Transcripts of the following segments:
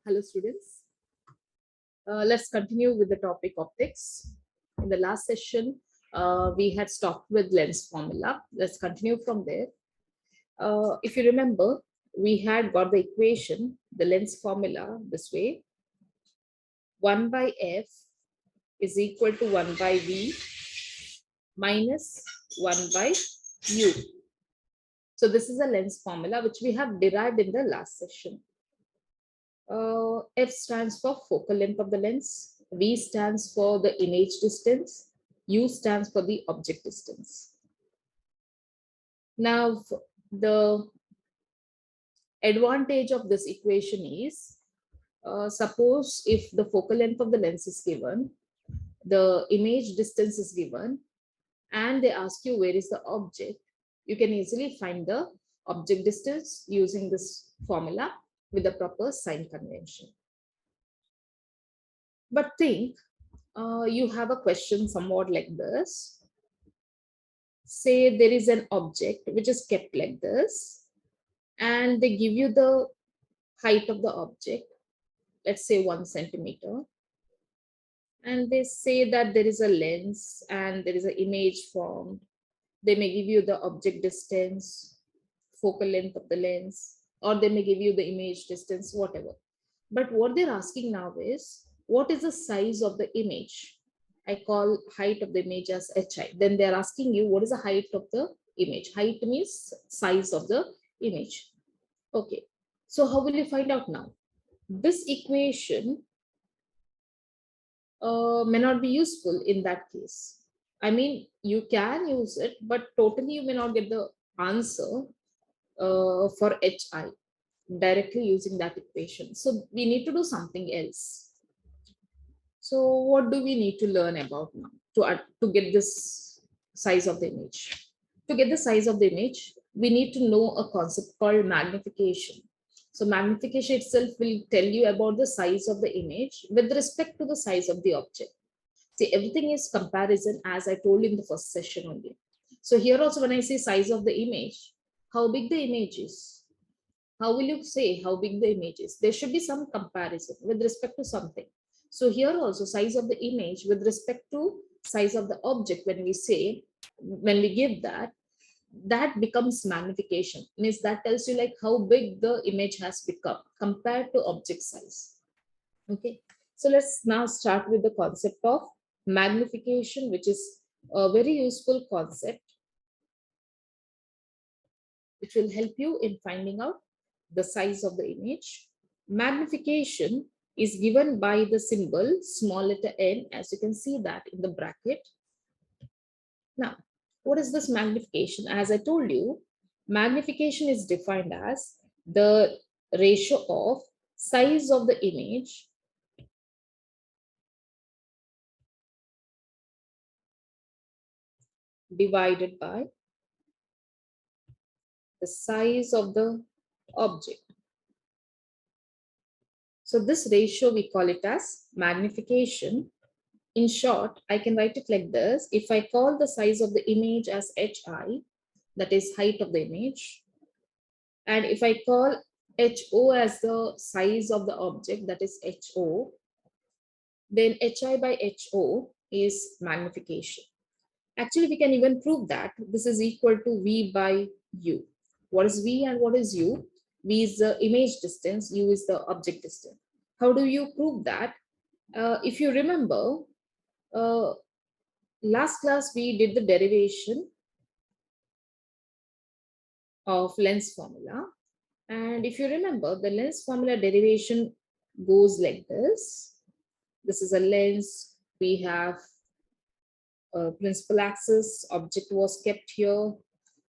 Hello students. Let's continue with the topic optics. In the last session, we had stopped with lens formula. Let's continue from there. If you remember, we had got the equation, the lens formula this way. 1 by f is equal to 1 by v minus 1 by u. So this is a lens formula which we have derived in the last session. F stands for focal length of the lens, V stands for the image distance, U stands for the object distance. Now, the advantage of this equation is, suppose if the focal length of the lens is given, the image distance is given, and they ask you where is the object, you can easily find the object distance using this formula with the proper sign convention. But think, you have a question somewhat like this. Say there is an object which is kept like this, and they give you the height of the object, let's say 1 centimeter, and they say that there is a lens and there is an image formed. They may give you the object distance, focal length of the lens, or they may give you the image distance, whatever. But what they're asking now is, what is the size of the image? I call height of the image as hi. Then they're asking you, what is the height of the image? Height means size of the image. Okay. So how will you find out now? This equation may not be useful in that case. I mean, you can use it, but totally you may not get the answer for hi directly using that equation. So we need to do something else. So what do we need to learn about now to get this size of the image? To get the size of the image, we need to know a concept called magnification. So magnification itself will tell you about the size of the image with respect to the size of the object. See, everything is comparison, as I told in the first session only. So here also when I say size of the image, how big the image is, how will you say how big the image is? There should be some comparison with respect to something. So here also size of the image with respect to size of the object, when we say, when we give that, that becomes magnification. Means that tells you like how big the image has become compared to object size. Okay. So let's now start with the concept of magnification, which is a very useful concept which will help you in finding out the size of the image. Magnification is given by the symbol small letter n, as you can see that in the bracket. Now, what is this magnification? As I told you, magnification is defined as the ratio of size of the image divided by the size of the object. So this ratio, we call it as magnification. In short, I can write it like this. If I call the size of the image as hi, that is height of the image, and if I call ho as the size of the object, that is ho, then hi by ho is magnification. Actually, we can even prove that this is equal to v by u. What is v and what is u? V is the image distance, u is the object distance. How do you prove that? If you remember, uh, last class we did the derivation of lens formula. And if you remember, the lens formula derivation goes like this. This is a lens. We have a principal axis, object was kept here.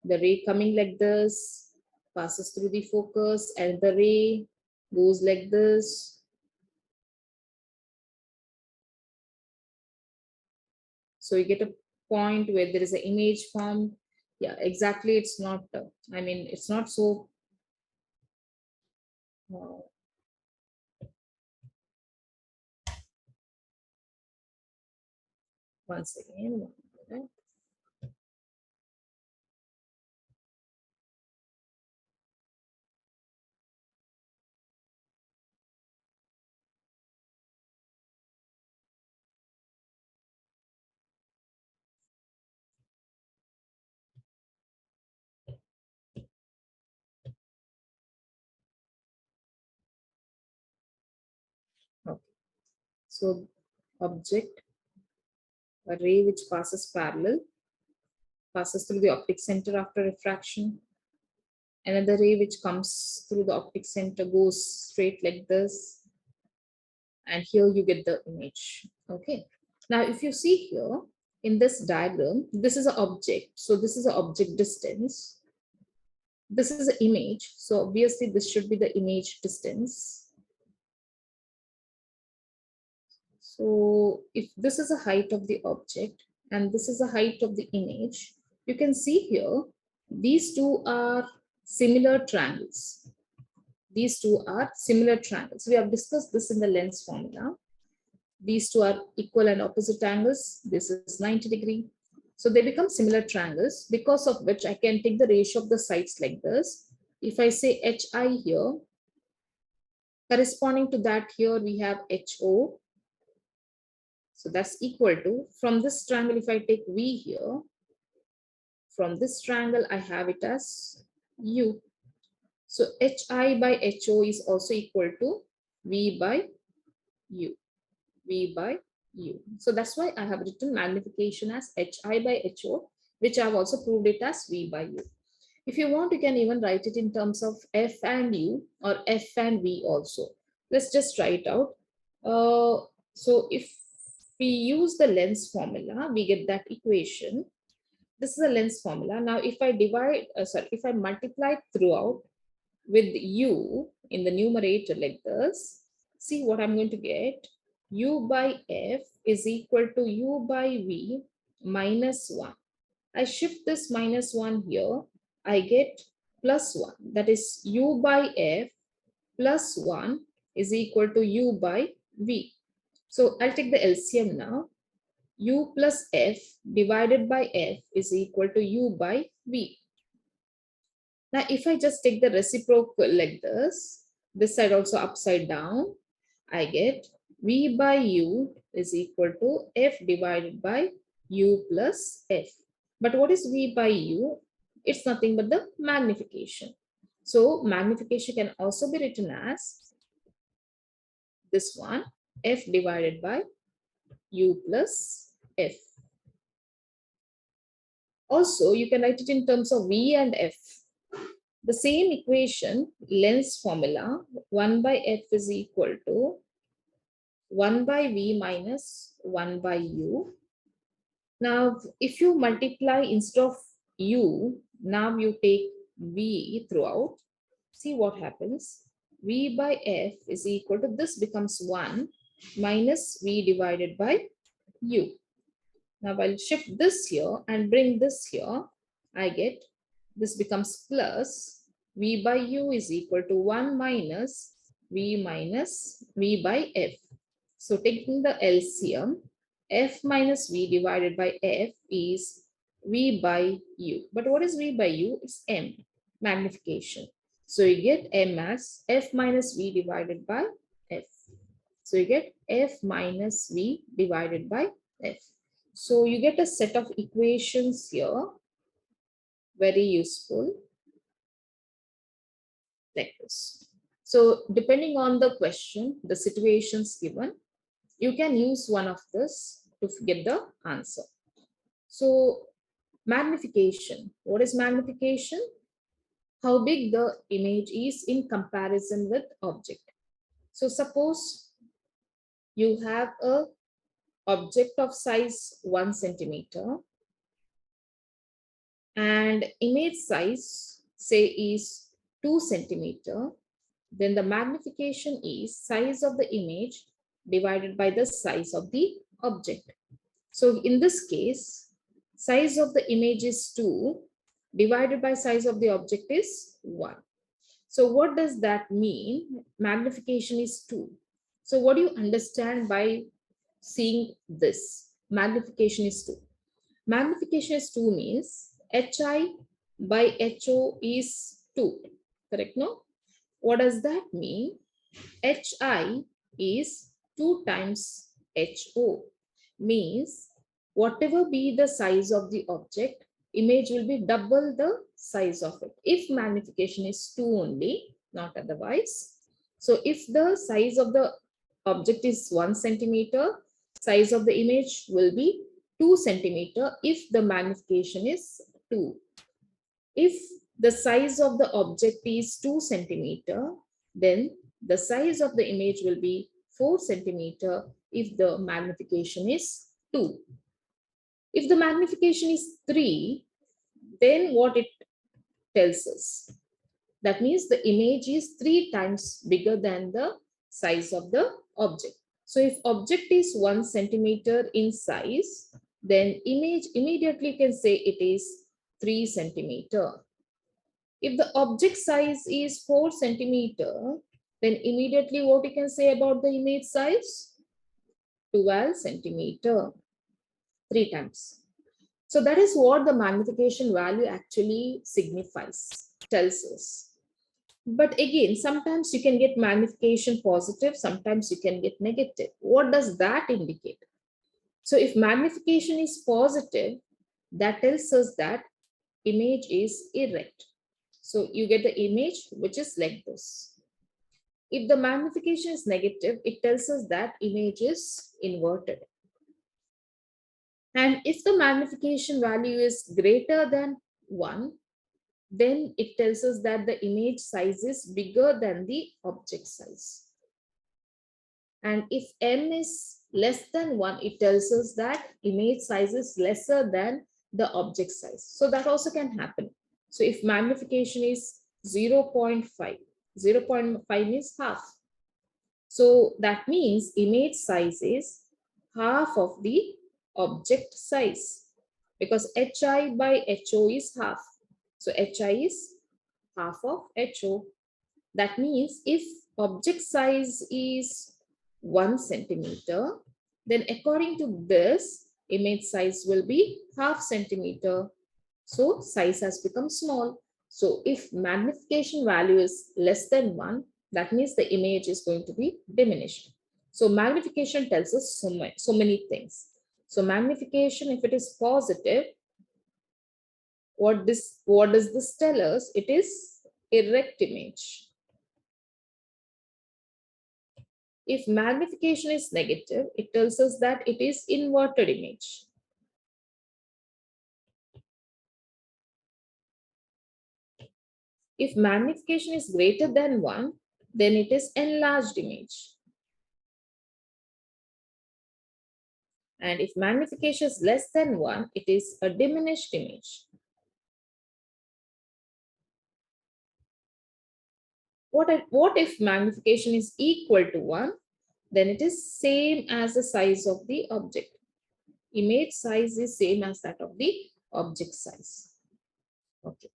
The ray coming like this, passes through the focus, and the ray goes like this. So you get a point where there is an image formed. Yeah, exactly. It's not, I mean, it's not so. Once again, Okay. So object, a ray which passes parallel, passes through the optic center after refraction. Another ray which comes through the optic center goes straight like this. And here you get the image. Okay. Now, if you see here in this diagram, this is an object. So this is an object distance. This is an image. So obviously this should be the image distance. So if this is the height of the object and this is the height of the image, you can see here, these two are similar triangles. These two are similar triangles. We have discussed this in the lens formula. These two are equal and opposite angles. This is 90 degree. So they become similar triangles, because of which I can take the ratio of the sides like this. If I say HI here, corresponding to that here we have HO. So that's equal to, from this triangle, if I take V here, from this triangle, I have it as U. So HI by HO is also equal to V by U. V by U. So that's why I have written magnification as HI by HO, which I've also proved it as V by U. If you want, you can even write it in terms of F and U or F and V also. Let's just try it out. So if we use the lens formula, we get that equation. This is a lens formula. Now, if I if I multiply throughout with U in the numerator like this, see what I'm going to get. U by F is equal to U by V minus 1. I shift this minus 1 here. I get plus 1. That is U by F plus 1 is equal to U by V. So I'll take the LCM now. U plus F divided by F is equal to U by V. Now, if I just take the reciprocal like this side also upside down, I get V by U is equal to F divided by U plus F. But what is V by U? It's nothing but the magnification. So magnification can also be written as this one, F divided by U plus F. Also, you can write it in terms of V and F. The same equation, lens formula, 1 by F is equal to 1 by V minus 1 by U. Now, if you multiply instead of U, now you take V throughout. See what happens. V by F is equal to, this becomes 1 minus V divided by U. Now I'll shift this here and bring this here. I get, this becomes plus V by U is equal to 1 minus V by F. So taking the LCM, F minus V divided by F is V by U. But what is V by U? It's M, magnification. So you get M as F minus V divided by F. So you get F minus V divided by F. So you get a set of equations here, very useful, like this. So depending on the question, the situations given, you can use one of this to get the answer. So magnification, what is magnification? How big the image is in comparison with object. So suppose you have a object of size 1 centimeter and image size say is 2 centimeter, then the magnification is size of the image divided by the size of the object. So in this case, size of the image is 2 divided by size of the object is 1. So what does that mean? Magnification is 2. So what do you understand by seeing this? Magnification is 2. Magnification is 2 means HI by HO is 2. Correct, no? What does that mean? HI is 2 times HO. Means whatever be the size of the object, image will be double the size of it. If magnification is 2 only, not otherwise. So if the size of the object is 1 centimeter, size of the image will be 2 centimeter if the magnification is 2. If the size of the object is 2 centimeter, then the size of the image will be 4 centimeter if the magnification is 2. If the magnification is 3, then what it tells us? That means the image is 3 times bigger than the size of the object. So if object is 1 centimeter in size, then image immediately can say it is 3 centimeter. If the object size is 4 centimeter, then immediately what you can say about the image size? 12 centimeter, 3 times. So that is what the magnification value actually signifies, tells us. But again, sometimes you can get magnification positive, sometimes you can get negative. What does that indicate? So if magnification is positive, that tells us that image is erect. So you get the image which is like this. If the magnification is negative, it tells us that image is inverted. And if the magnification value is greater than 1, then it tells us that the image size is bigger than the object size. And if m is less than 1, it tells us that image size is lesser than the object size. So that also can happen. So if magnification is 0.5, 0.5 means half. So that means image size is half of the object size, because hi by ho is half. So hi is half of ho. That means if object size is 1 centimeter, then according to this, image size will be half centimeter. So size has become small. So if magnification value is less than 1, that means the image is going to be diminished. So magnification tells us so many things. So magnification, if it is positive, what does this tell us? It is erect image. If magnification is negative, it tells us that it is inverted image. If magnification is greater than 1, then it is enlarged image. And if magnification is less than 1, it is a diminished image. What if magnification is equal to 1? Then it is same as the size of the object. Image size is same as that of the object size. Okay.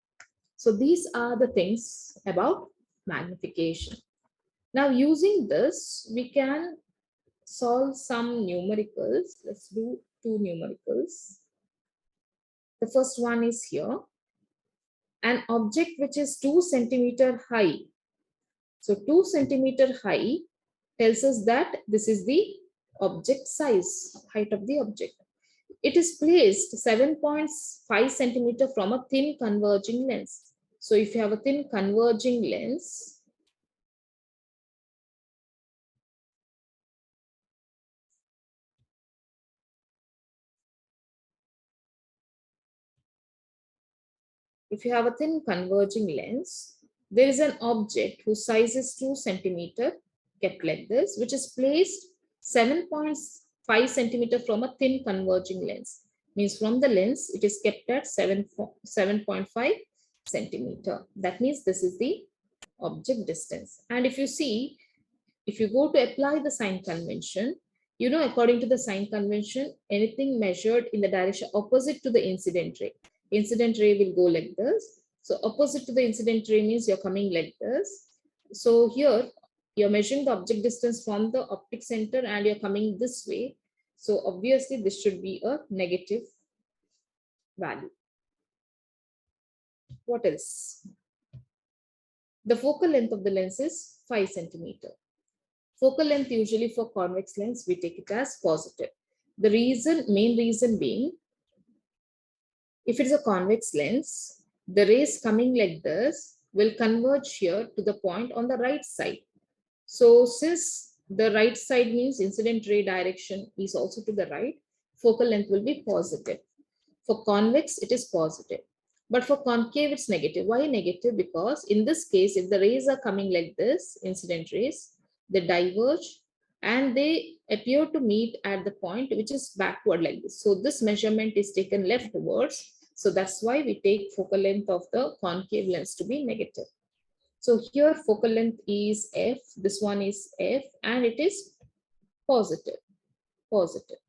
So these are the things about magnification. Now using this, we can solve some numericals. Let's do 2 numericals. The first one is here. An object which is 2 centimeter high. So 2 centimeter high tells us that this is the object size, height of the object. It is placed 7.5 centimeter from a thin converging lens. So if you have a thin converging lens, there is an object whose size is 2 centimeter kept like this, which is placed 7.5 centimeter from a thin converging lens. Means from the lens, it is kept at 7.5 centimeter. That means this is the object distance. And if you see, if you go to apply the sign convention, you know, according to the sign convention, anything measured in the direction opposite to the incident ray will go like this. So opposite to the incident ray means you're coming like this. So here you're measuring the object distance from the optic center and you're coming this way. So obviously this should be a negative value. What else? The focal length of the lens is 5 centimeter. Focal length usually for convex lens, we take it as positive. The main reason being, if it is a convex lens, the rays coming like this will converge here to the point on the right side. So since The right side means incident ray direction is also to the right. Focal length will be positive. For convex, it is positive. But for concave, it's negative. Why negative? Because in this case, if the rays are coming like this, incident rays, they diverge and they appear to meet at the point which is backward like this. So this measurement is taken leftwards. So that's why we take focal length of the concave lens to be negative. So here focal length is F, this one is F, and it is positive, positive.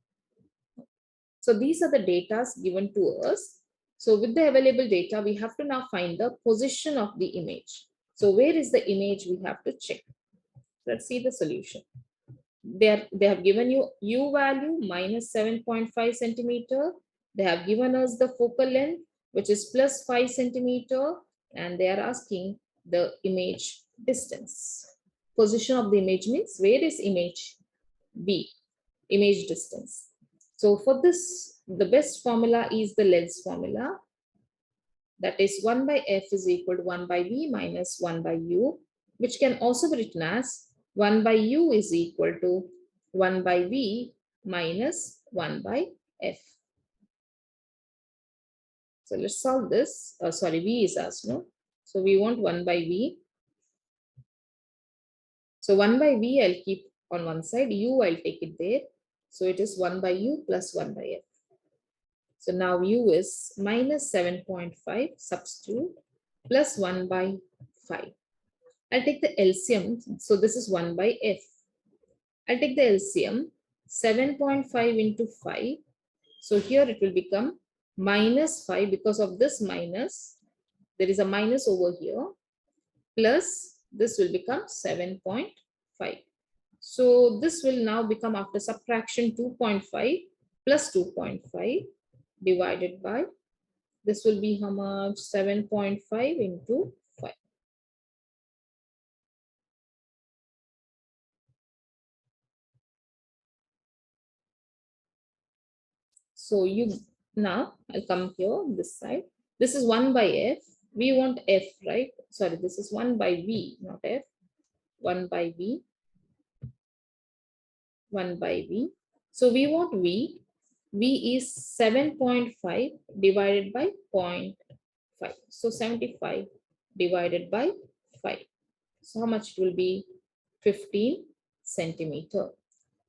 So these are the data given to us. So with the available data, we have to now find the position of the image. So where is the image we have to check? Let's see the solution. They have given you U value minus 7.5 centimeter. They have given us the focal length, which is plus 5 centimeter. And they are asking the image distance. Position of the image means where is image B, image distance. So for this, the best formula is the lens formula. That is 1 by f is equal to 1 by v minus 1 by u, which can also be written as 1 by u is equal to 1 by v minus 1 by f. So let's solve this. Sorry, v is asked, no? So we want 1 by v. So 1 by v I'll keep on one side, u I'll take it there. So it is 1 by u plus 1 by f. So now u is minus 7.5, substitute, plus 1 by 5. I'll take the LCM. So this is 1 by f. I'll take the LCM, 7.5 into 5. So here it will become minus 5 because of this minus. There is a minus over here. Plus this will become 7.5. So this will now become after subtraction 2.5 plus 2.5 divided by, this will be how much? 7.5 into 5. So you, now I'll come here this side. This is 1 by f. We want f, right? Sorry, this is 1 by v, not f. 1 by v. 1 by v. So we want v. V is 7.5 divided by 0.5. So 75 divided by 5. So how much it will be? 15 centimeter.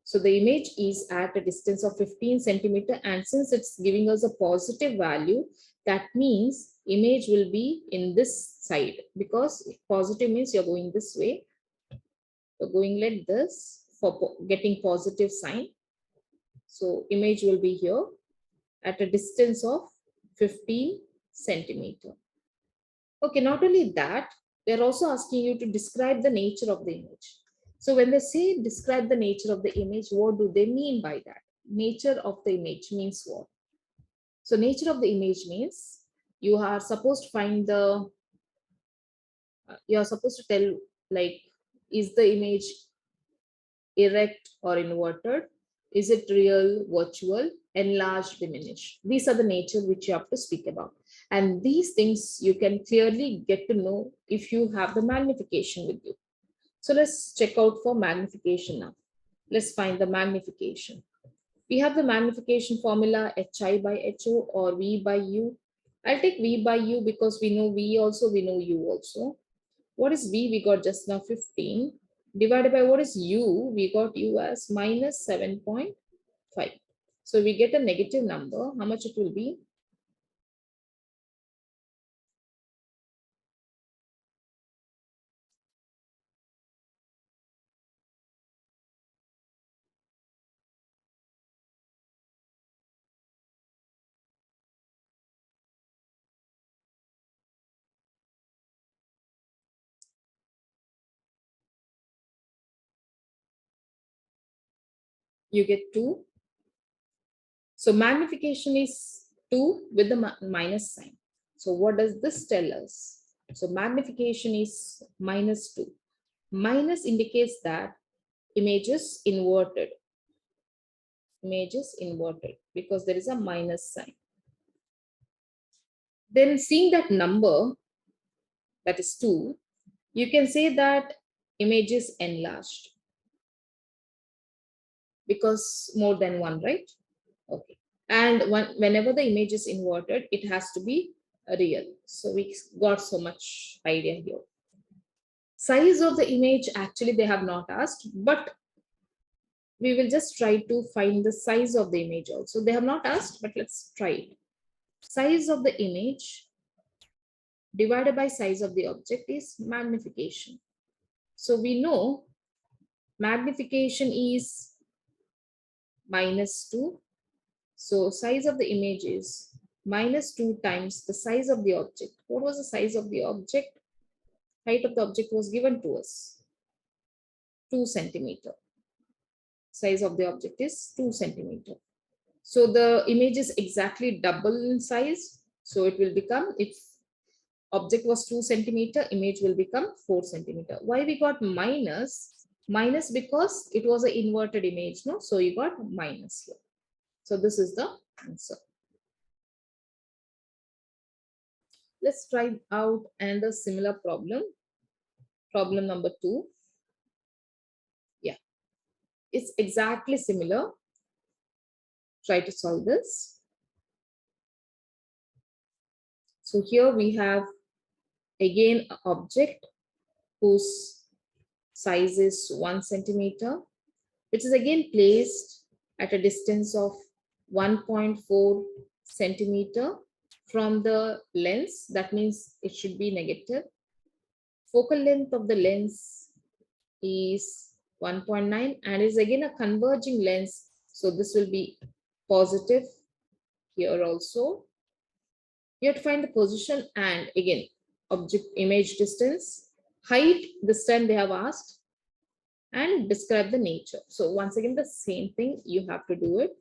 So the image is at a distance of 15 centimeter, and since it's giving us a positive value, that means image will be in this side, because positive means you're going this way. You're going like this for getting positive sign. So image will be here at a distance of 15 centimeter. Okay, not only that, they're also asking you to describe the nature of the image. So when they say describe the nature of the image, what do they mean by that? Nature of the image means what? So nature of the image means you are supposed to find the, you are supposed to tell, like, is the image erect or inverted? Is it real, virtual, enlarged, diminished? These are the nature which you have to speak about. And these things you can clearly get to know if you have the magnification with you. So let's check out for magnification now. Let's find the magnification. We have the magnification formula hi by ho or v by u. I'll take v by u because we know v also, we know u also. What is v? We got just now 15 divided by what is u? We got u as minus 7.5. So we get a negative number. How much it will be? You get 2. So magnification is 2 with the minus sign. So what does this tell us? So magnification is minus 2. Minus indicates that image is inverted. Image is inverted because there is a minus sign. Then seeing that number, that is 2, you can say that image is enlarged. because more than one, right? Okay. And whenever the image is inverted, it has to be real. So we got so much idea here. Size of the image, actually they have not asked, but we will just try to find the size of the image also. They have not asked, but let's try it. Size of the image divided by size of the object is magnification. So we know magnification is -2. So size of the image is -2 times the size of the object. What was the size of the object? Height of the object was given to us, 2 centimeter. Size of the object is 2 centimeter. So the image is exactly double in size. So it will become, if object was 2 centimeter, image will become 4 centimeter. Why we got minus? Minus because it was an inverted image, no? So you got minus here. So this is the answer. Let's try out and a similar problem. Problem number 2. Yeah, it's exactly similar. Try to solve this. So here we have again an object whose size is 1 centimeter, which is again placed at a distance of 1.4 centimeter from the lens. That means it should be negative. Focal length of the lens is 1.9 and is again a converging lens. So this will be positive here also. You have to find the position and again object image distance, height, this time they have asked, and describe the nature. So once again, the same thing, you have to do it.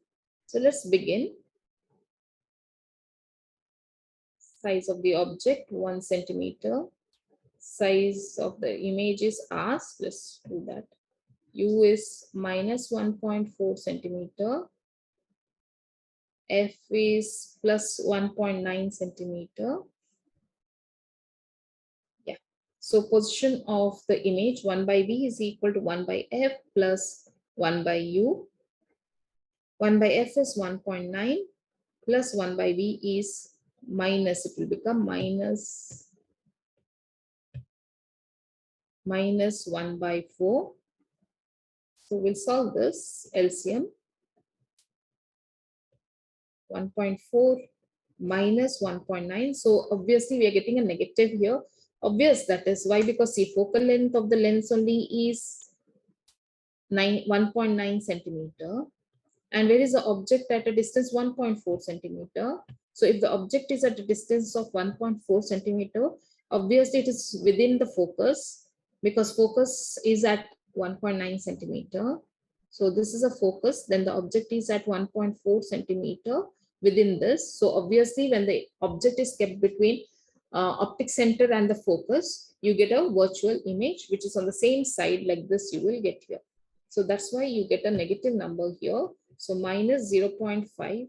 So let's begin. Size of the object, 1 centimeter. Size of the image is asked. Let's do that. U is -1.4 centimeter. F is +1.9 centimeter. Yeah. So position of the image 1 by V is equal to 1 by F plus 1 by U. 1 by F is 1.9 plus 1 by V is minus, it will become minus 1 by 4. So we'll solve this LCM. 1.4 minus 1.9. So obviously we are getting a negative here. Obvious, that is why, because the focal length of the lens only is 1.9 centimeter. And where is the object at a distance 1.4 centimeter? So if the object is at a distance of 1.4 centimeter, obviously it is within the focus, because focus is at 1.9 centimeter. So this is a focus, then the object is at 1.4 centimeter within this. So obviously when the object is kept between optic center and the focus, you get a virtual image which is on the same side like this you will get here. So that's why you get a negative number here. So minus 0.5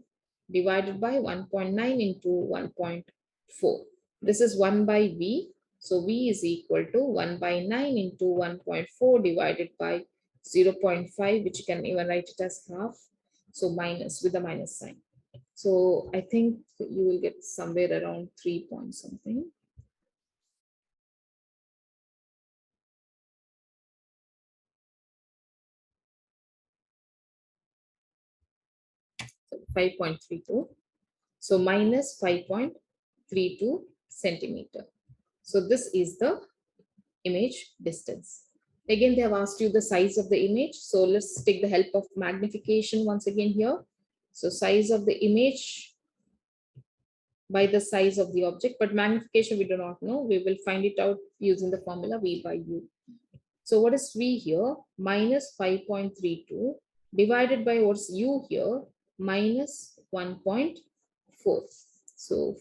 divided by 1.9 into 1.4. This is 1 by V. So V is equal to 1 by 9 into 1.4 divided by 0.5, which you can even write it as half. So minus with a minus sign. So I think you will get somewhere around 3 point something. So 5.32. So minus 5.32 centimeter. So this is the image distance. Again, they have asked you the size of the image. So let's take the help of magnification once again here. So size of the image by the size of the object, but magnification we do not know. We will find it out using the formula V by U. So what is V here? Minus 5.32 divided by what's U here? Minus 1.4. So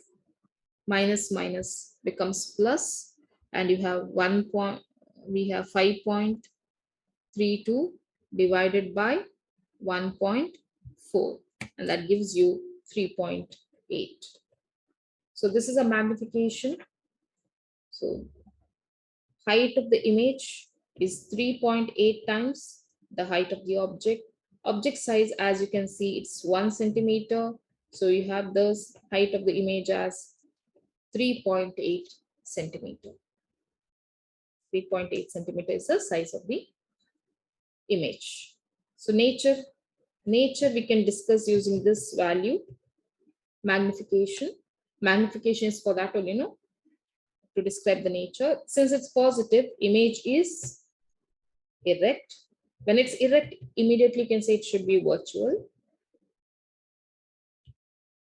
minus minus becomes plus, and you have 1 point, we have 5.32 divided by 1.4, and that gives you 3.8. So this is a magnification. So height of the image is 3.8 times the height of the object. Object size, as you can see, it's 1 centimeter. So you have the height of the image as 3.8 centimeter. 3.8 centimeter is the size of the image. So nature we can discuss using this value, magnification. Magnification is for that only, to describe the nature. Since it's positive, image is erect. When it's erect, immediately you can say it should be virtual.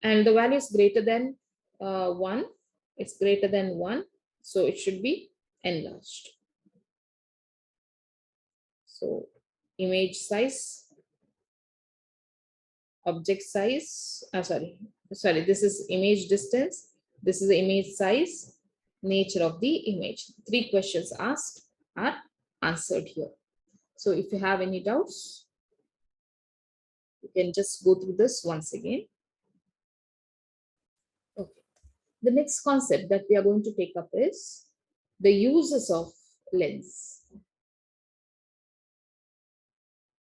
And the value is greater than 1. It's greater than 1. So it should be enlarged. So image size, object size, sorry, this is image distance. This is the image size, nature of the image. 3 questions asked are answered here. So if you have any doubts, you can just go through this once again. Okay. The next concept that we are going to take up is the uses of lens,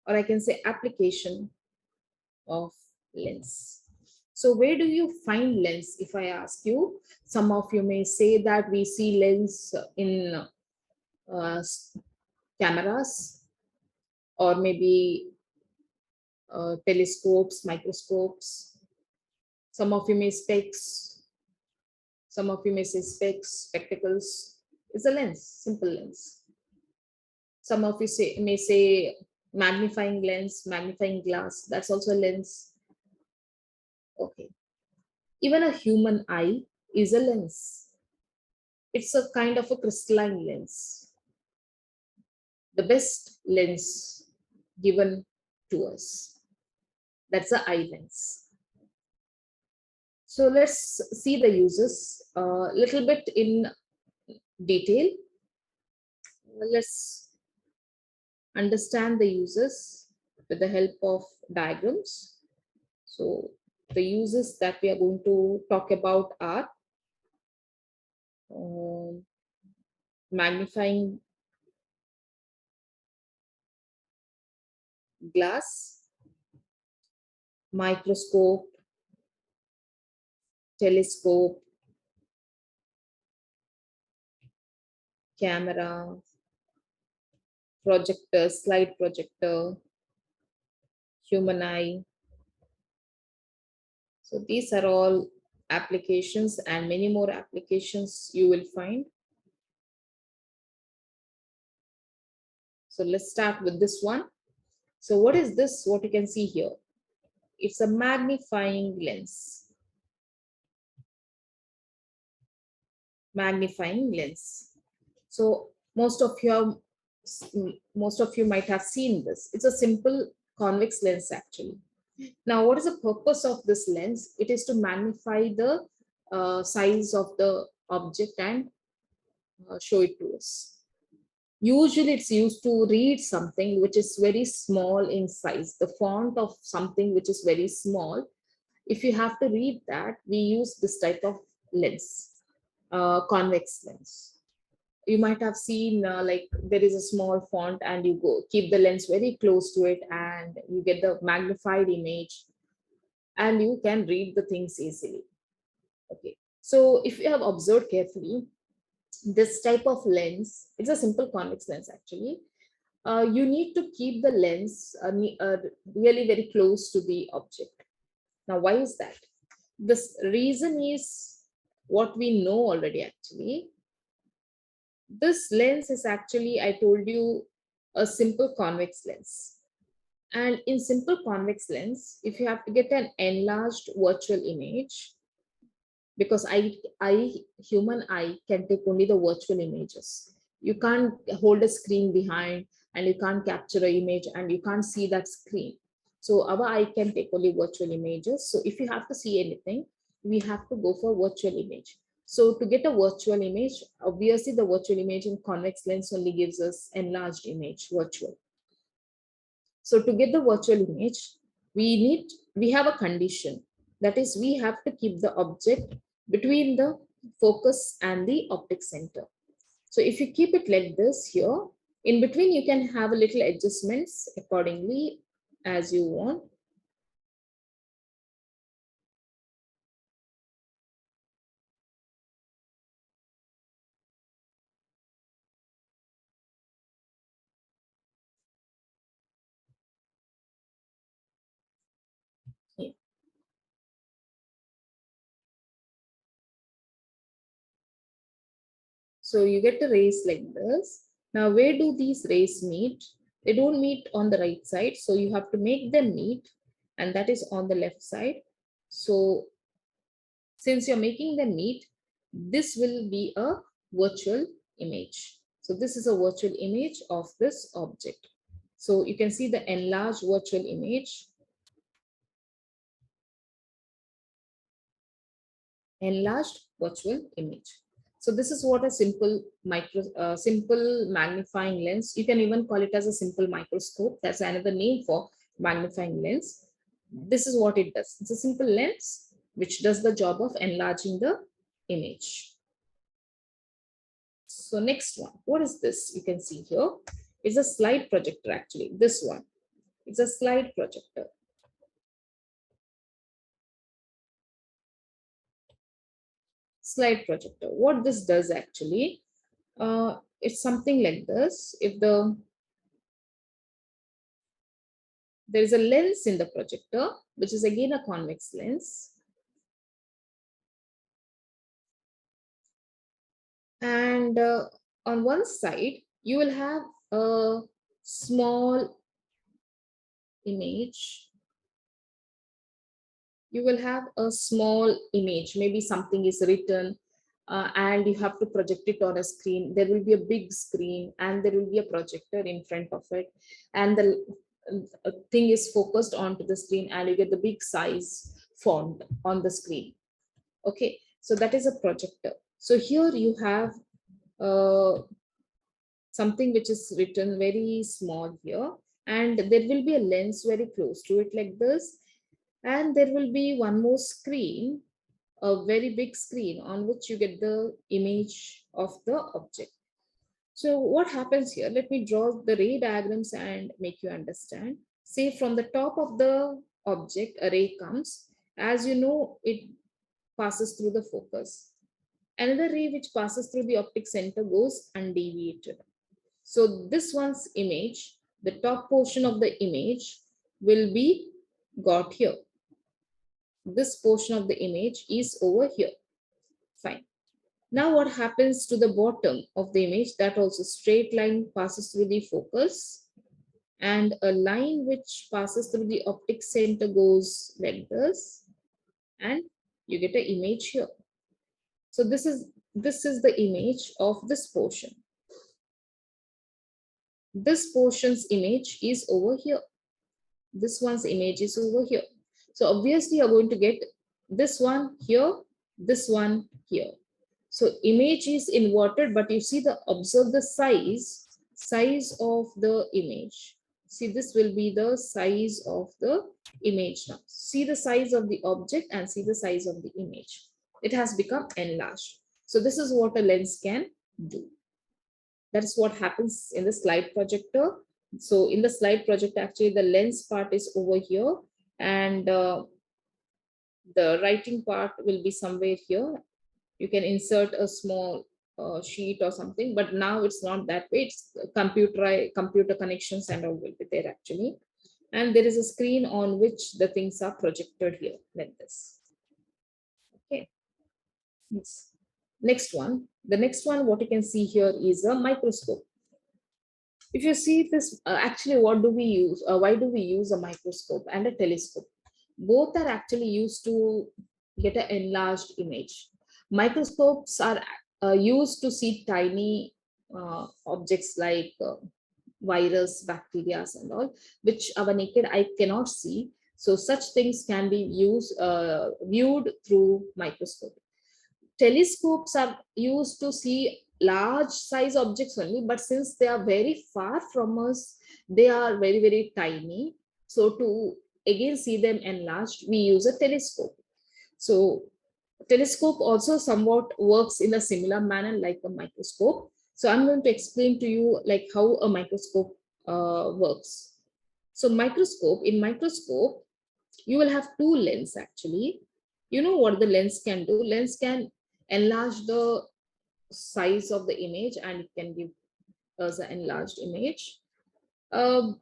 or I can say application of lens. So where do you find lens? If I ask you, some of you may say that we see lens in cameras, or maybe telescopes, microscopes. Some of you may specs. Some of you may say specs, spectacles. It's a lens, simple lens. Some of you may say magnifying lens, magnifying glass. That's also a lens. Okay. Even a human eye is a lens. It's a kind of a crystalline lens. The best lens given to us. That's the eye lens. So let's see the uses a little bit in detail. Let's understand the uses with the help of diagrams. So the uses that we are going to talk about are magnifying glass, microscope, telescope, camera, projector, slide projector, human eye. So these are all applications, and many more applications you will find. So let's start with this one. So what is this? What you can see here? It's a magnifying lens. Magnifying lens. So most of you might have seen this. It's a simple convex lens actually. Now, what is the purpose of this lens? It is to magnify the size of the object and show it to us. Usually it's used to read something which is very small in size, the font of something which is very small. If you have to read that, we use this type of lens, convex lens. You might have seen like there is a small font and you keep the lens very close to it and you get the magnified image and you can read the things easily. Okay, so if you have observed carefully, this type of lens, it's a simple convex lens actually. You need to keep the lens really very close to the object. Now, why is that? This reason is what we know already actually. This lens is actually, I told you, a simple convex lens. And in simple convex lens, if you have to get an enlarged virtual image, because human eye can take only the virtual images. You can't hold a screen behind and you can't capture an image and you can't see that screen. So our eye can take only virtual images. So if you have to see anything, we have to go for virtual image. So to get a virtual image, obviously the virtual image in convex lens only gives us enlarged image, virtual. So to get the virtual image, we have a condition. That is, we have to keep the object between the focus and the optic center. So if you keep it like this here, in between you can have a little adjustments accordingly. as you want. Yeah. So you get a rays like this. Now, where do these rays meet? They don't meet on the right side. So you have to make them meet, and that is on the left side. So since you're making them meet, this will be a virtual image. So this is a virtual image of this object. So you can see the enlarged virtual image, enlarged virtual image. So this is what a simple magnifying lens. You can even call it as a simple microscope. That's another name for magnifying lens. This is what it does. It's a simple lens which does the job of enlarging the image. So next one, what is this? You can see here. It's a slide projector actually. This one. It's a slide projector. Slide projector. What this does actually, it's something like this. If there is a lens in the projector, which is again a convex lens, and on one side you will have a small image. You will have a small image, maybe something is written, and you have to project it on a screen. There will be a big screen and there will be a projector in front of it, and the thing is focused onto the screen, and you get the big size font on the screen. Okay, so that is a projector. So here you have uh, something which is written very small here, and there will be a lens very close to it like this, and there will be one more screen, a very big screen on which you get the image of the object. So what happens here? Let me draw the ray diagrams and make you understand. Say from the top of the object, a ray comes. As you know, it passes through the focus. Another ray which passes through the optic center goes undeviated. So this one's image, the top portion of the image will be got here. This portion of the image is over here. Fine. Now what happens to the bottom of the image? That also straight line passes through the focus, and a line which passes through the optic center goes like this, and you get an image here. So this is the image of this portion. This portion's image is over here. This one's image is over here. So obviously you're going to get this one here, this one here. So image is inverted, but you see observe the size of the image. See, this will be the size of the image now. See the size of the object and see the size of the image. It has become enlarged. So this is what a lens can do. That is what happens in the slide projector. So in the slide projector, actually the lens part is over here, and the writing part will be somewhere here. You can insert a small sheet or something, but now it's not that way. It's computer connections and all will be there actually. And there is a screen on which the things are projected here like this. Okay. Yes. Next one. The next one, what you can see here is a microscope. If you see this, actually, what do we use? Why do we use a microscope and a telescope? Both are actually used to get an enlarged image. Microscopes are used to see tiny objects like virus, bacteria, and all, which our naked eye cannot see. So such things can be viewed through microscope. Telescopes are used to see large size objects only, but since they are very far from us, they are very, very tiny. So to again see them enlarged, we use a telescope. So telescope also somewhat works in a similar manner like a microscope. So I'm going to explain to you like how a microscope works. So in microscope, you will have two lens actually. You know what the lens can do? Lens can enlarge the size of the image and it can give us an enlarged image. Um,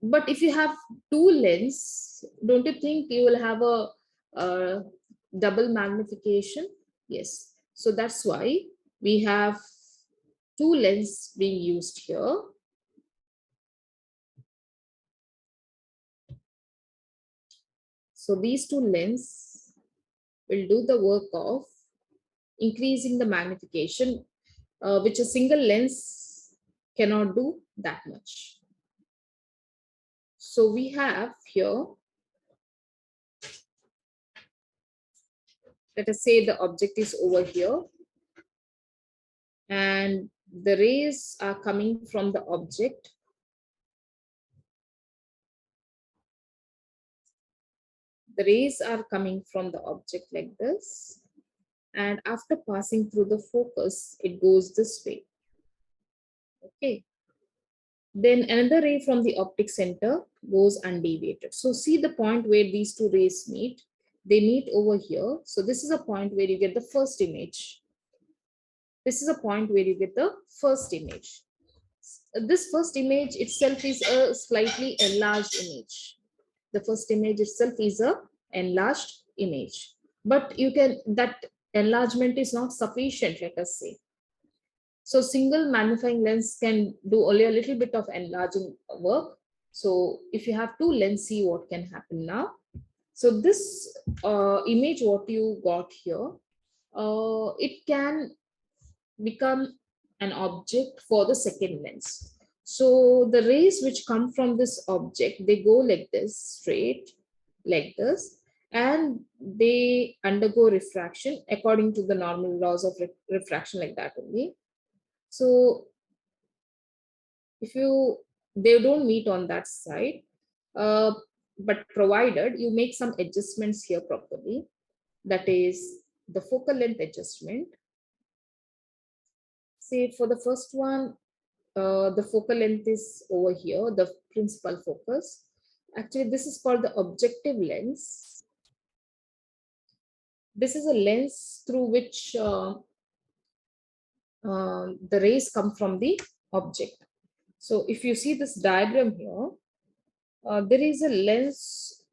but if you have two lens, don't you think you will have a double magnification? Yes. So that's why we have two lens being used here. So these two lens will do the work of increasing the magnification, which a single lens cannot do that much. So we have here, let us say the object is over here and the rays are coming from the object. The rays are coming from the object like this. And after passing through the focus, it goes this way. Okay. Then another ray from the optic center goes undeviated. So see the point where these two rays meet. They meet over here. So this is a point where you get the first image. This is a point where you get the first image. This first image itself is a slightly enlarged image. The first image itself is a enlarged image. But you can, that enlargement is not sufficient, let us say. So single magnifying lens can do only a little bit of enlarging work. So if you have two lenses, see what can happen now. So this image what you got here, it can become an object for the second lens. So the rays which come from this object, they go like this, straight, like this, and they undergo refraction according to the normal laws of refraction, like that only. So if you, they don't meet on that side, uh, but provided you make some adjustments here properly, that is the focal length adjustment. Say for the first one, the focal length is over here, the principal focus. Actually, this is called the objective lens. This is a lens through which the rays come from the object. So if you see this diagram here, there is a lens.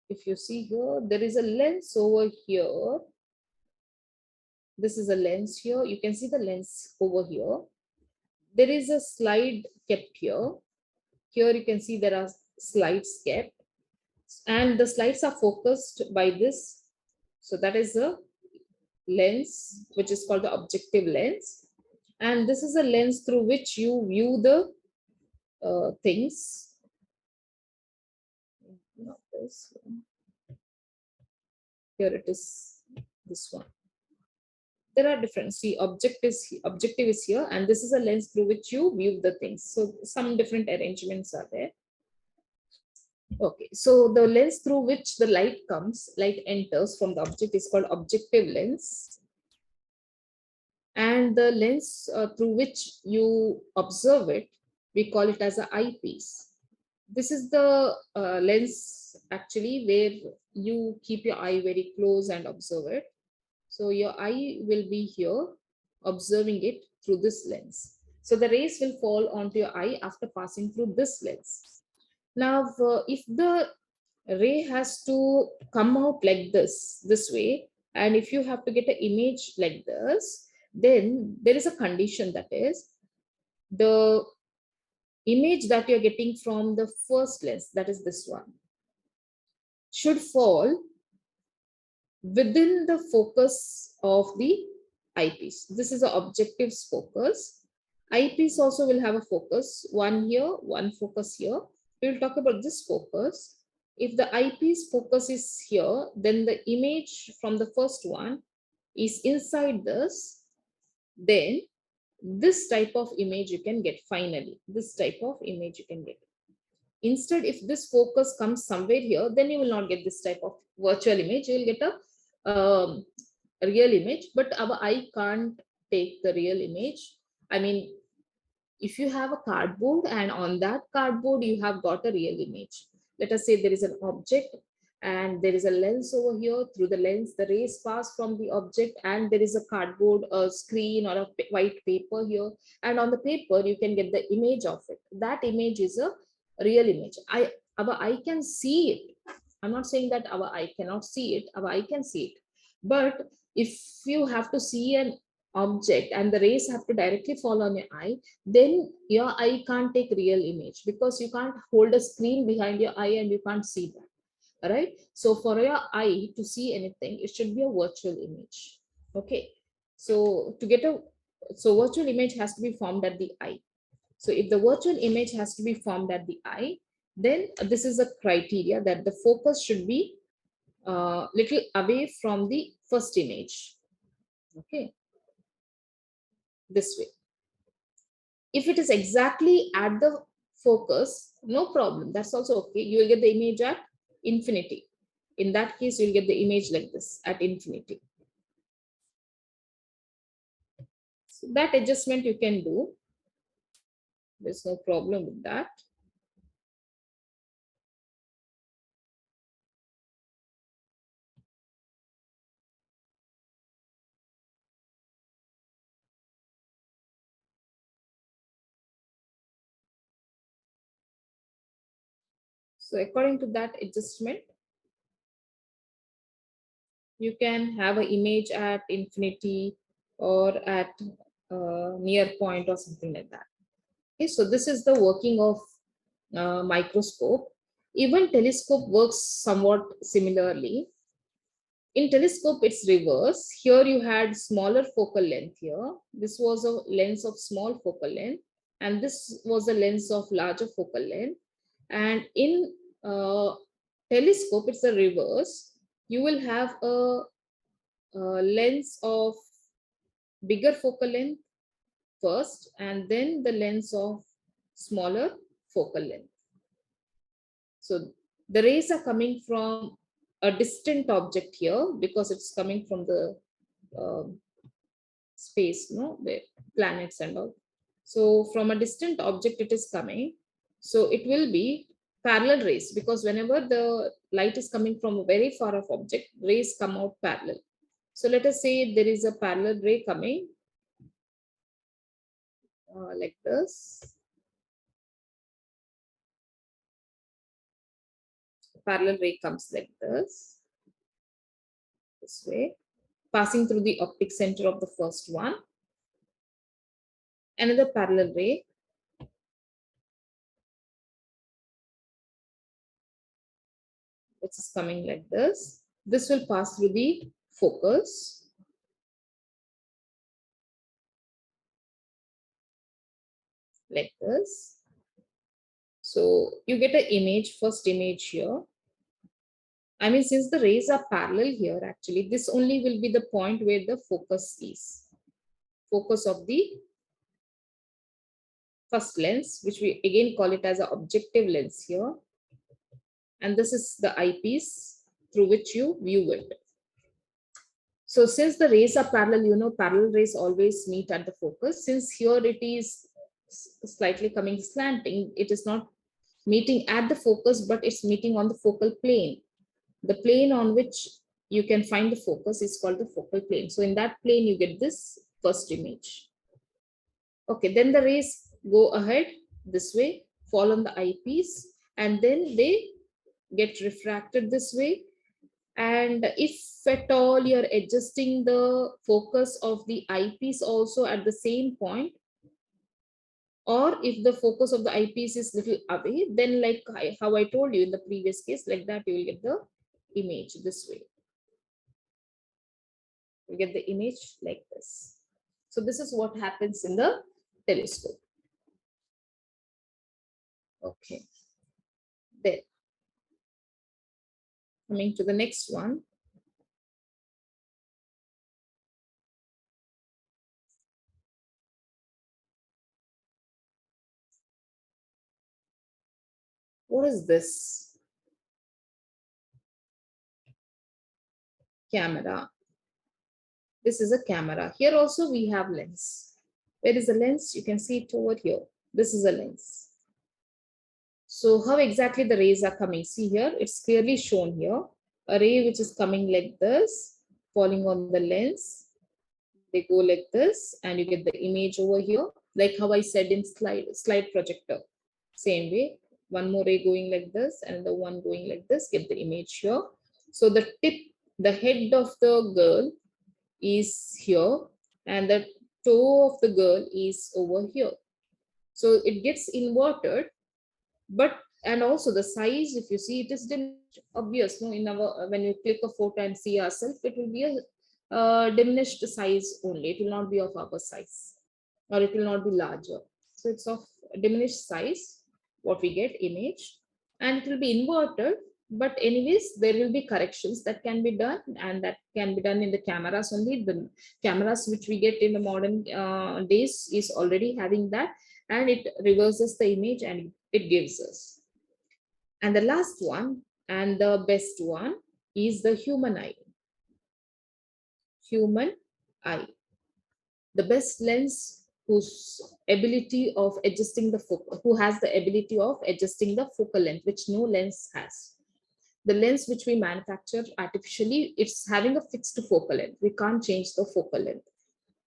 If you see here, there is a lens over here. This is a lens here. You can see the lens over here. There is a slide kept here. Here you can see there are slides kept. And the slides are focused by this. So that is the lens, which is called the objective lens. And this is a lens through which you view the things. Not this one. Here it is, this one. There are different, see, objective is here, and this is a lens through which you view the things. So some different arrangements are there. Okay, so the lens through which the light enters from the object is called objective lens. And the lens through which you observe it, we call it as an eyepiece. This is the lens actually where you keep your eye very close and observe it. So your eye will be here observing it through this lens. So the rays will fall onto your eye after passing through this lens. Now, if the ray has to come out like this way, and if you have to get an image like this, then there is a condition, that is the image that you're getting from the first lens, that is this one, should fall within the focus of the eyepiece. This is the objective's focus. Eyepiece also will have a focus, one here, one focus here. We will talk about this focus. If the eyepiece focus is here, then the image from the first one is inside this, then this type of image you can get finally. This type of image you can get. Instead, if this focus comes somewhere here, then you will not get this type of virtual image. You will get a real image, but our eye can't take the real image. I mean, if you have a cardboard and on that cardboard you have got a real image. Let us say there is an object and there is a lens over here. Through the lens, the rays pass from the object, and there is a cardboard, a screen, or a white paper here. And on the paper, you can get the image of it. That image is a real image. Our eye can see it. I'm not saying that our eye cannot see it. Our eye can see it. But if you have to see an object and the rays have to directly fall on your eye, then your eye can't take real image, because you can't hold a screen behind your eye and you can't see that. All right. So for your eye to see anything, it should be a virtual image. Okay. So to get a virtual image has to be formed at the eye. So if the virtual image has to be formed at the eye, then this is a criteria that the focus should be little away from the first image. Okay. This way. If it is exactly at the focus, no problem. That's also okay. You will get the image at infinity. In that case, you'll get the image like this at infinity. So that adjustment you can do. There's no problem with that. So according to that adjustment, you can have an image at infinity or at near point or something like that. Okay, so this is the working of microscope. Even telescope works somewhat similarly. In telescope, it's reverse. Here you had smaller focal length here. This was a lens of small focal length, and this was a lens of larger focal length. And in telescope, it's a reverse. You will have a lens of bigger focal length first, and then the lens of smaller focal length. So the rays are coming from a distant object here because it's coming from the space, no, the planets and all. So from a distant object it is coming. So it will be parallel rays, because whenever the light is coming from a very far off object, rays come out parallel. So let us say there is a parallel ray coming like this. Parallel ray comes like this way, passing through the optic center of the first one. Another parallel ray which is coming like this. This will pass through the focus. Like this. So you get an image, first image here. I mean, since the rays are parallel here, actually, this only will be the point where the focus is. Focus of the first lens, which we again call it as an objective lens here. And this is the eyepiece through which you view it. So since the rays are parallel, you know, parallel rays always meet at the focus. Since here it is slightly coming slanting, it is not meeting at the focus, but it's meeting on the focal plane. The plane on which you can find the focus is called the focal plane. So in that plane, you get this first image. Okay, then the rays go ahead this way, fall on the eyepiece, and then they get refracted this way. And if at all you're adjusting the focus of the eyepiece also at the same point, or if the focus of the eyepiece is little away, then like how I told you in the previous case, like that you will get the image this way. You get the image like this. So this is what happens in the telescope. Okay. Then coming to the next one. What is this? Camera. This is a camera. Here also we have lens. Where is the lens? You can see it over here. This is a lens. So how exactly the rays are coming? See here, it's clearly shown here. A ray which is coming like this, falling on the lens. They go like this, and you get the image over here. Like how I said in slide projector. Same way, one more ray going like this, and the one going like this. Get the image here. So the tip, the head of the girl is here, and the toe of the girl is over here. So it gets inverted, but and also the size, if you see, it is obvious. No, in our when you click a photo and see ourselves, it will be a diminished size only. It will not be of our size, or it will not be larger. So it's of diminished size. What we get image, and it will be inverted. But anyways, there will be corrections that can be done, and that can be done in the cameras only. The cameras which we get in the modern days is already having that, and it reverses the image and it gives us. And the last one and the best one is the human eye. Human eye. The best lens whose ability of adjusting the focal, who has the ability of adjusting the focal length, which no lens has. The lens which we manufacture artificially, it's having a fixed focal length. We can't change the focal length.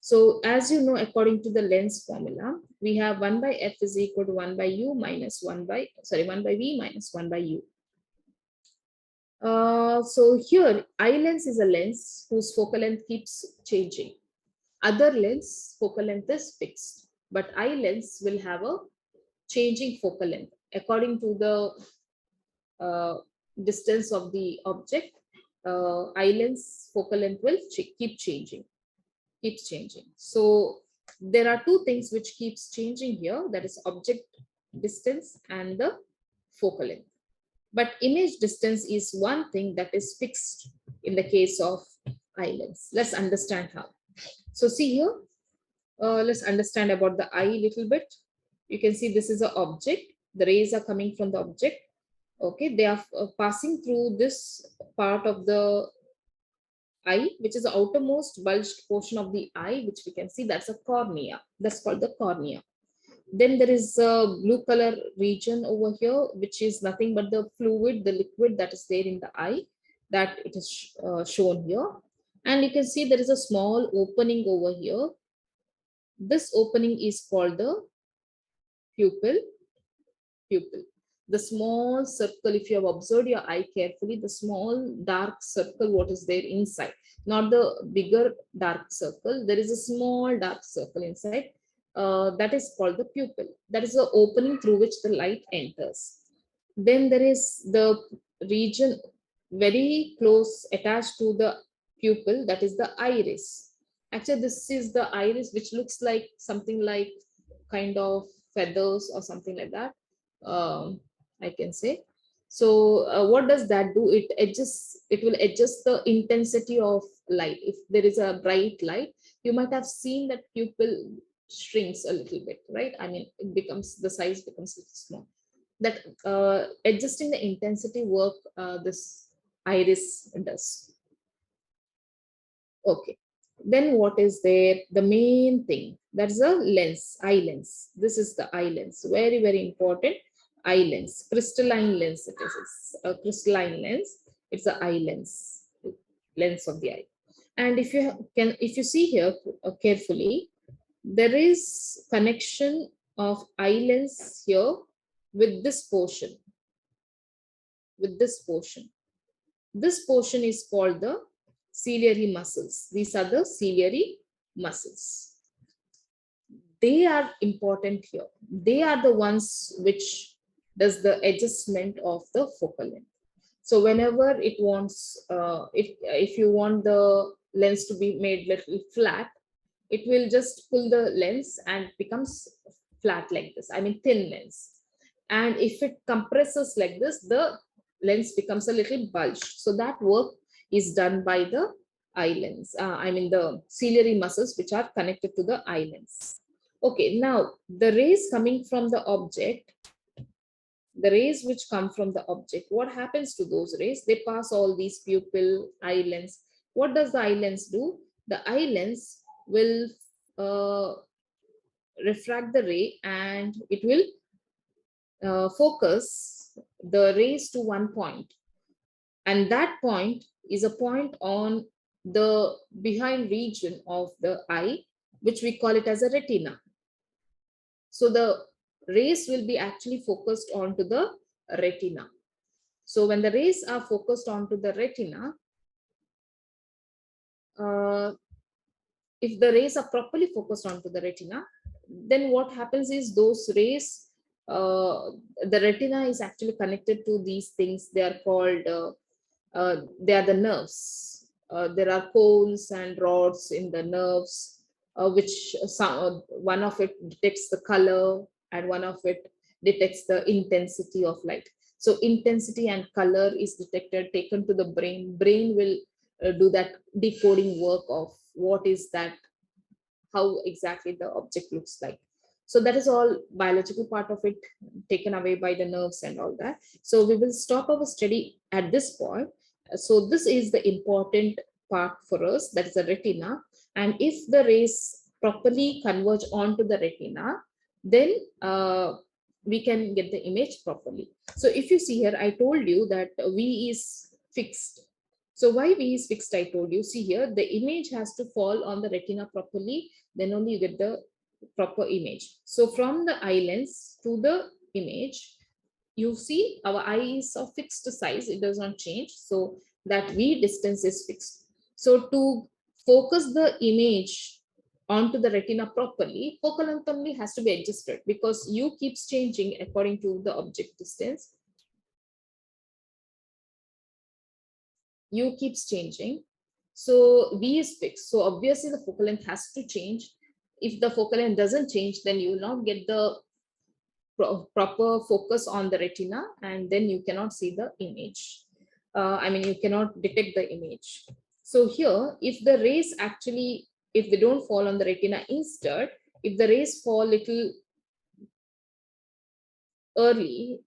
So as you know, according to the lens formula, we have 1 by f is equal to 1 by u minus 1 by, 1 by v minus 1 by u. So here, eye lens is a lens whose focal length keeps changing. Other lens focal length is fixed, but eye lens will have a changing focal length according to the distance of the object. Eye lens focal length will keep changing, keeps changing. So there are two things which keeps changing here, that is object distance and the focal length. But image distance is one thing that is fixed in the case of eye lens. Let's understand how. So see here, let's understand about the eye a little bit. You can see this is an object. The rays are coming from the object. Okay, they are passing through this part of the eye, which is the outermost bulged portion of the eye, which we can see, that's a cornea. That's called the cornea. Then there is a blue color region over here, which is nothing but the fluid, the liquid that is there in the eye, that it is shown here. And you can see there is a small opening over here. This opening is called the pupil. Pupil. The small circle, if you have observed your eye carefully, the small dark circle, what is there inside, not the bigger dark circle, there is a small dark circle inside. That is called the pupil. That is the opening through which the light enters. Then there is the region very close attached to the pupil, that is the iris. Actually, this is the iris, which looks like something like kind of feathers or something like that. I can say. So what does that do? It adjusts, it will adjust the intensity of light. If there is a bright light, you might have seen that pupil shrinks a little bit, right? I mean, it becomes, the size becomes small. That adjusting the intensity work this iris does. Okay. Then what is there? The main thing, that's a lens, eye lens. This is the eye lens. Very, very important. Eye lens, crystalline lens. It is. It's a crystalline lens. It's the eye lens, lens of the eye. And if you can, if you see here carefully, there is connection of eye lens here with this portion. With this portion. This portion is called the ciliary muscles. These are the ciliary muscles. They are important here. They are the ones which does the adjustment of the focal length. So whenever it wants, if you want the lens to be made little flat, it will just pull the lens and becomes flat like this. I mean thin lens. And if it compresses like this, the lens becomes a little bulged. So that work is done by the eye lens. I mean the ciliary muscles which are connected to the eye lens. Okay, now the rays coming from the object, the rays which come from the object, what happens to those rays? They pass all these pupil, eye lens. What does the eye lens do? The eye lens will refract the ray, and it will focus the rays to one point, and that point is a point on the behind region of the eye, which we call it as a retina. So the rays will be actually focused onto the retina. So when the rays are focused onto the retina, uh, if the rays are properly focused onto the retina, then what happens is those rays, uh, the retina is actually connected to these things. They are called, they are the nerves. There are cones and rods in the nerves, which one of it detects the color and one of it detects the intensity of light. So intensity and color is detected, taken to the brain. Brain will do that decoding work of what is that, how exactly the object looks like. So that is all biological part of it, taken away by the nerves and all that. So we will stop our study at this point. So this is the important part for us, that is the retina. And if the rays properly converge onto the retina, then we can get the image properly. So if you see here, I told you that V is fixed. So why V is fixed, I told you. See here, the image has to fall on the retina properly, then only you get the proper image. So from the eye lens to the image, you see our eye is of fixed size, it does not change. So that V distance is fixed. So to focus the image onto the retina properly, focal length only has to be adjusted, because U keeps changing according to the object distance. U keeps changing. So V is fixed. So obviously the focal length has to change. If the focal length doesn't change, then you will not get the proper focus on the retina, and then you cannot see the image. I mean, you cannot detect the image. So here, if the rays actually, if they don't fall on the retina, instead, if the rays fall little early,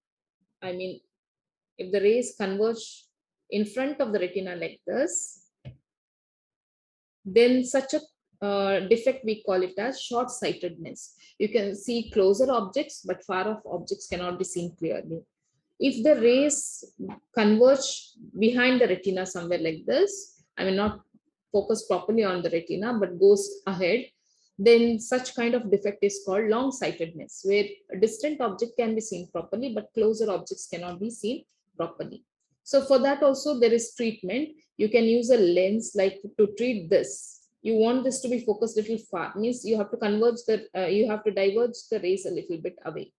I mean, if the rays converge in front of the retina like this, then such a defect, we call it as short-sightedness. You can see closer objects, but far off objects cannot be seen clearly. If the rays converge behind the retina somewhere like this, I mean not focus properly on the retina but goes ahead, then such kind of defect is called long-sightedness, where a distant object can be seen properly but closer objects cannot be seen properly. So for that also there is treatment. You can use a lens like to treat this. You want this to be focused little far, means you have to converge the you have to diverge the rays a little bit away.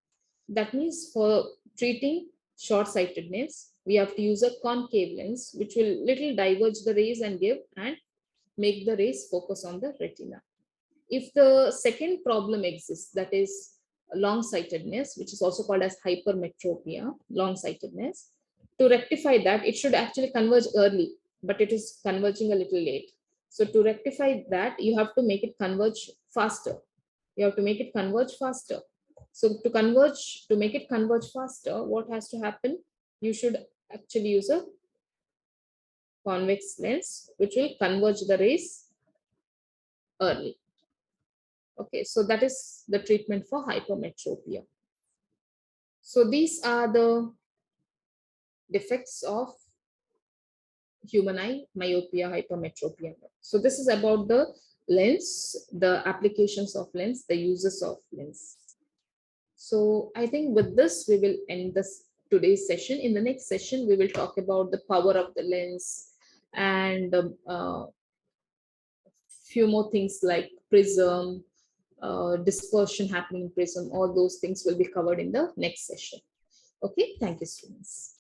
That means for treating short-sightedness, we have to use a concave lens, which will little diverge the rays and give and make the rays focus on the retina. If the second problem exists, that is long-sightedness, which is also called as hypermetropia, long-sightedness, to rectify that, it should actually converge early, but it is converging a little late. So to rectify that, you have to make it converge faster. You have to make it converge faster. So to make it converge faster, what has to happen? You should actually use a convex lens, which will converge the rays early. Okay, so that is the treatment for hypermetropia. So these are the defects of human eye, myopia, hypermetropia. So this is about the lens, the applications of lens, the uses of lens. So I think with this, we will end this today's session. In the next session, we will talk about the power of the lens and few more things like prism, dispersion happening in prism. All those things will be covered in the next session. Okay, thank you, students.